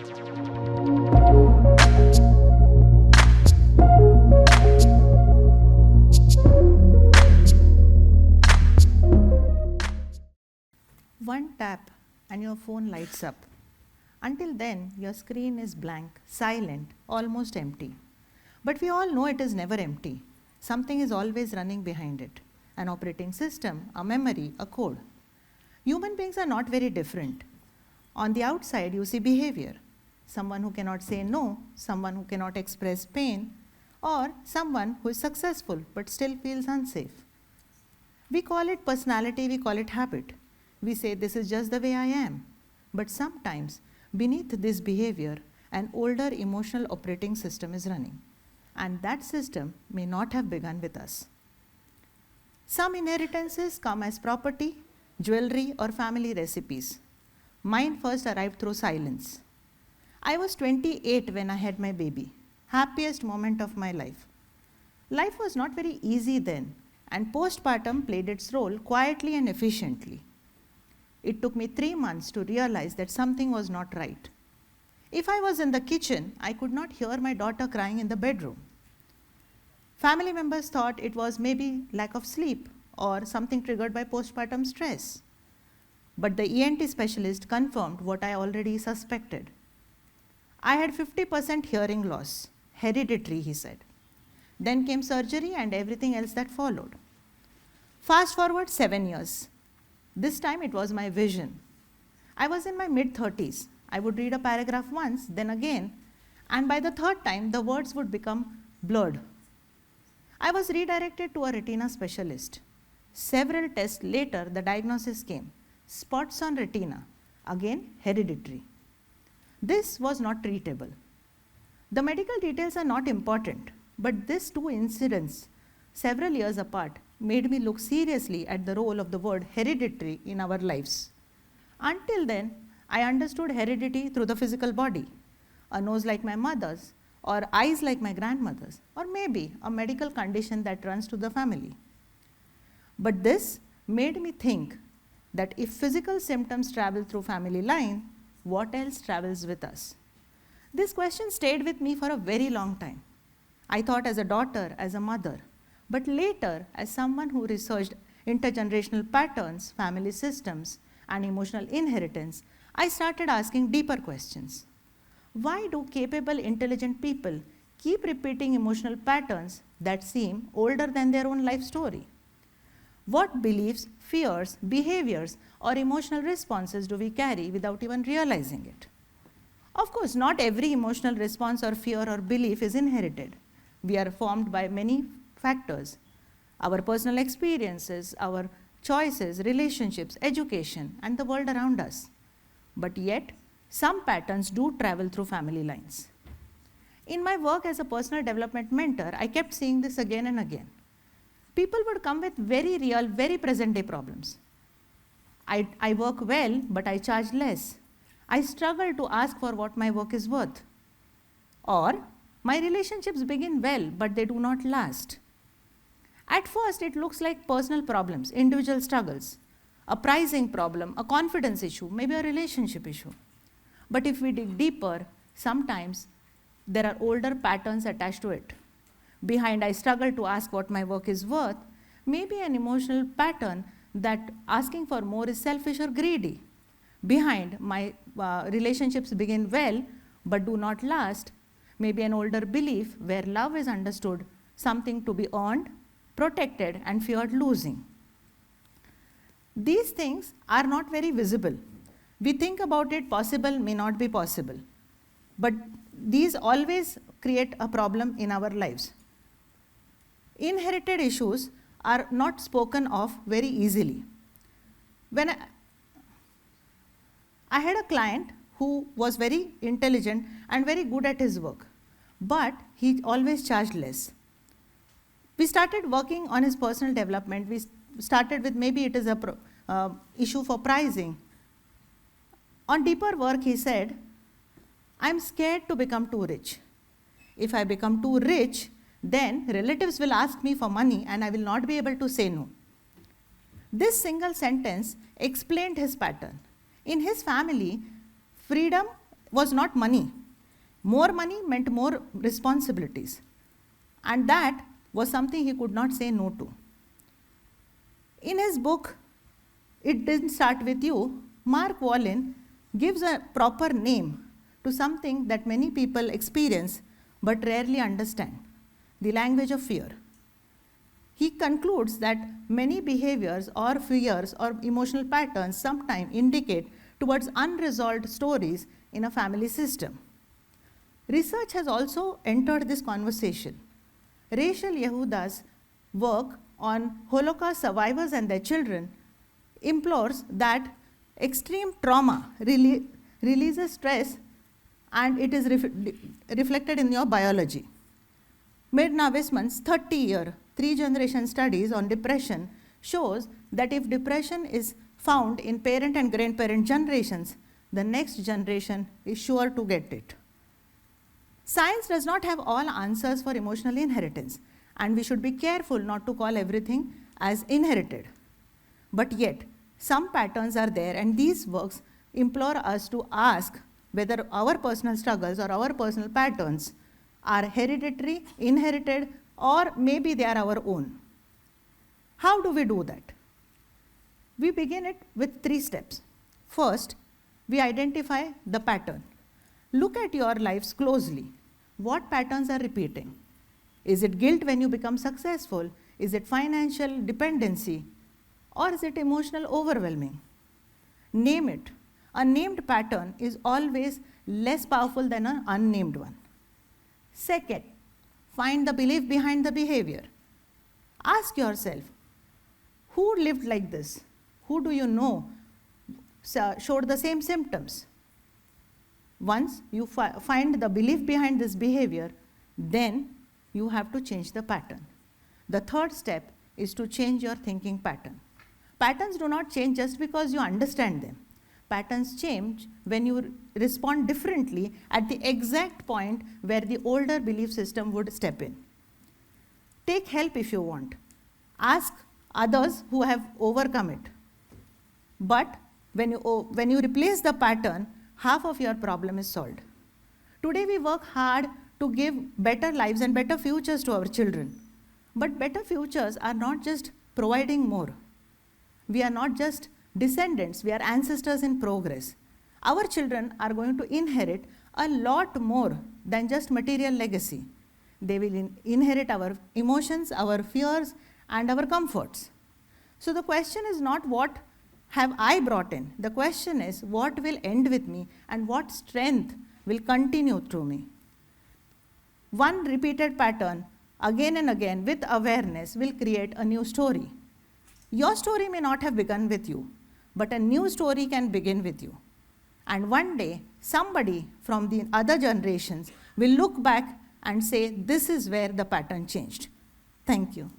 One tap and your phone lights up. Until then, your screen is blank, silent, almost empty. But we all know it is never empty. Something is always running behind it. An operating system, a memory, a code. Human beings are not very different. On the outside, you see behavior. Someone who cannot say no, someone who cannot express pain, or someone who is successful but still feels unsafe. We call it personality, we call it habit. We say this is just the way I am. But sometimes, beneath this behavior, an older emotional operating system is running. And that system may not have begun with us. Some inheritances come as property, jewelry, or family recipes. Mine first arrived through silence. I was 28 when I had my baby, happiest moment of my life. Life was not very easy then, and postpartum played its role quietly and efficiently. It took me 3 months to realize that something was not right. If I was in the kitchen, I could not hear my daughter crying in the bedroom. Family members thought it was maybe lack of sleep or something triggered by postpartum stress. But the ENT specialist confirmed what I already suspected. I had 50% hearing loss, hereditary, he said. Then came surgery and everything else that followed. Fast forward 7 years. This time it was my vision. I was in my mid-30s. I would read a paragraph once, then again, and by the third time, the words would become blurred. I was redirected to a retina specialist. Several tests later, the diagnosis came. Spots on retina, again hereditary. This was not treatable. The medical details are not important, but these two incidents, several years apart, made me look seriously at the role of the word hereditary in our lives. Until then, I understood heredity through the physical body, a nose like my mother's, or eyes like my grandmother's, or maybe a medical condition that runs to the family. But this made me think that if physical symptoms travel through family line, what else travels with us? This question stayed with me for a very long time. I thought as a daughter, as a mother, but later as someone who researched intergenerational patterns, family systems, and emotional inheritance, I started asking deeper questions. Why do capable, intelligent people keep repeating emotional patterns that seem older than their own life story? What beliefs, fears, behaviors, or emotional responses do we carry without even realizing it? Of course, not every emotional response or fear or belief is inherited. We are formed by many factors: our personal experiences, our choices, relationships, education, and the world around us. But yet, some patterns do travel through family lines. In my work as a personal development mentor, I kept seeing this again and again. People would come with very real, very present day problems. I work well, but I charge less. I struggle to ask for what my work is worth. Or, my relationships begin well, but they do not last. At first, it looks like personal problems, individual struggles, a pricing problem, a confidence issue, maybe a relationship issue. But if we dig deeper, sometimes there are older patterns attached to it. Behind I struggle to ask what my work is worth, maybe an emotional pattern that asking for more is selfish or greedy. Behind my relationships begin well but do not last, maybe an older belief where love is understood, something to be earned, protected, and feared losing. These things are not very visible. We think about it, possible, may not be possible. But these always create a problem in our lives. Inherited issues are not spoken of very easily. When I had a client who was very intelligent and very good at his work, but he always charged less. We started working on his personal development. We started with maybe it is a issue for pricing. On deeper work, he said, I'm scared to become too rich. If I become too rich, then relatives will ask me for money and I will not be able to say no. This single sentence explained his pattern. In his family, freedom was not money. More money meant more responsibilities. And that was something he could not say no to. In his book, It Didn't Start With You, Mark Wallin gives a proper name to something that many people experience but rarely understand, the language of fear. He concludes that many behaviors or fears or emotional patterns sometimes indicate towards unresolved stories in a family system. Research has also entered this conversation. Rachel Yehuda's work on Holocaust survivors and their children implores that extreme trauma releases stress and it is reflected in your biology. Mirna Wisman's 30-year, 3-generation studies on depression shows that if depression is found in parent and grandparent generations, the next generation is sure to get it. Science does not have all answers for emotional inheritance, and we should be careful not to call everything as inherited. But yet, some patterns are there, and these works implore us to ask whether our personal struggles or our personal patterns are hereditary, inherited, or maybe they are our own. How do we do that? We begin it with 3 steps. First, we identify the pattern. Look at your lives closely. What patterns are repeating? Is it guilt when you become successful? Is it financial dependency? Or is it emotional overwhelming? Name it. A named pattern is always less powerful than an unnamed one. Second, find the belief behind the behavior. Ask yourself, who lived like this? Who do you know showed the same symptoms? Once you find the belief behind this behavior, then you have to change the pattern. The third step is to change your thinking pattern. Patterns do not change just because you understand them. Patterns change when you respond differently at the exact point where the older belief system would step in. Take help if you want. Ask others who have overcome it. But when you replace the pattern, half of your problem is solved. Today we work hard to give better lives and better futures to our children. But better futures are not just providing more. We are not just descendants, we are ancestors in progress. Our children are going to inherit a lot more than just material legacy. They will inherit our emotions, our fears, and our comforts. So the question is not what have I brought in? The question is what will end with me and what strength will continue through me? One repeated pattern again and again with awareness will create a new story. Your story may not have begun with you, but a new story can begin with you. And one day, somebody from the other generations will look back and say, this is where the pattern changed. Thank you.